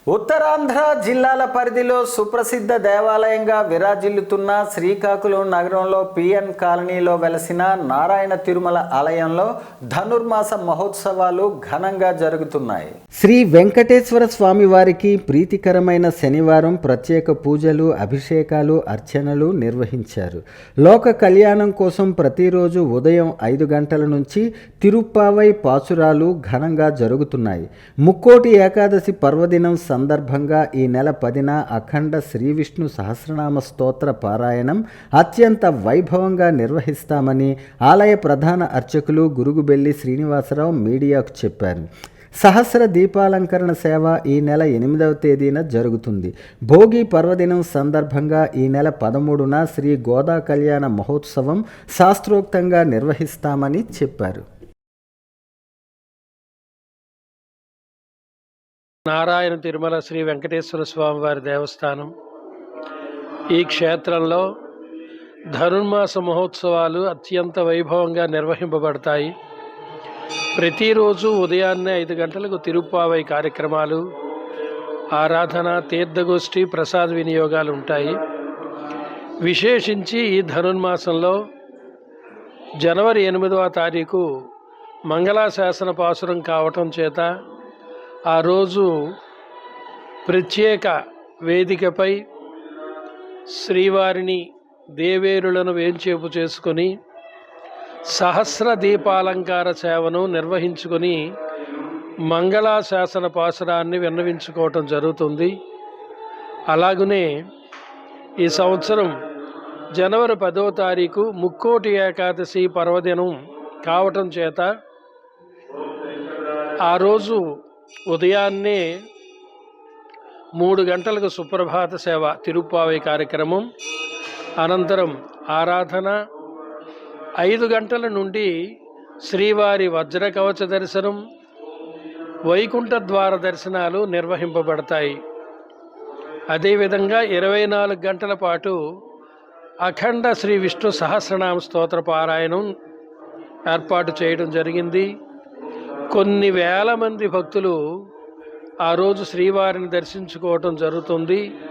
ఉత్తరాంధ్ర జిల్లాల పరిధిలో సుప్రసిద్ధ దేవాలయంగా విరాజిల్లుతున్న శ్రీకాకుళం నగరంలో పిఎన్ కాలనీలో వెలసిన నారాయణ తిరుమల ఆలయంలో ధనుర్మాస మహోత్సవాలు ఘనంగా జరుగుతున్నాయి. శ్రీ వెంకటేశ్వర స్వామి వారికి ప్రీతికరమైన శనివారం ప్రత్యేక పూజలు, అభిషేకాలు, అర్చనలు నిర్వహించారు. లోక కళ్యాణం కోసం ప్రతిరోజు ఉదయం 5 గంటల నుంచి తిరుప్పావై పాసురాలు ఘనంగా జరుగుతున్నాయి. ముక్కోటి ఏకాదశి పర్వదినం సందర్భంగా ఈ నెల 10న అఖండ శ్రీ విష్ణు సహస్రనామ స్తోత్ర పారాయణం అత్యంత వైభవంగా నిర్వహిస్తామని ఆలయ ప్రధాన అర్చకులు గురుగుబెల్లి శ్రీనివాసరావు మీడియాకు చెప్పారు. సహస్ర దీపాలంకరణ సేవ ఈ నెల 8వ తేదీన జరుగుతుంది. భోగి పర్వదినం సందర్భంగా ఈ నెల 13న శ్రీ గోదా కళ్యాణ మహోత్సవం శాస్త్రోక్తంగా నిర్వహిస్తామని చెప్పారు. నారాయణ తిరుమల శ్రీ వెంకటేశ్వర స్వామి వారి దేవస్థానం ఈ క్షేత్రంలో ధనుర్మాస మహోత్సవాలు అత్యంత వైభవంగా నిర్వహింపబడతాయి. ప్రతిరోజు ఉదయాన్నే 5 గంటలకు తిరుప్పావై కార్యక్రమాలు, ఆరాధన, తీర్థగోష్ఠి, ప్రసాద వినియోగాలు ఉంటాయి. విశేషించి ఈ ధనుర్మాసంలో జనవరి 8వ తారీఖు మంగళాశాసన పాసురం కావటం చేత ఆ రోజు ప్రత్యేక వేదికపై శ్రీవారిని దేవేరులను వేంచేపు చేసుకొని సహస్ర దీపాలంకార సేవను నిర్వహించుకొని మంగళాశాసన పాసురాన్ని విన్నవించుకోవటం జరుగుతుంది. అలాగనే ఈ సంవత్సరం జనవరి 10వ తారీఖు ముక్కోటి ఏకాదశి పర్వదినం కావటం చేత ఆ రోజు ఉదయాన్నే 3 గంటలకు సుప్రభాత సేవ తిరుప్పావై కార్యక్రమం, అనంతరం ఆరాధన, 5 గంటల నుండి శ్రీవారి వజ్ర కవచ దర్శనం, వైకుంఠ ద్వార దర్శనాలు నిర్వహింపబడతాయి. అదేవిధంగా 24 గంటల పాటు అఖండ శ్రీ విష్ణు సహస్రనామ స్తోత్ర పారాయణం ఏర్పాటు చేయడం జరిగింది. కొన్ని వేల మంది భక్తులు ఆ రోజు శ్రీవారిని దర్శించుకోవటం జరుగుతుంది.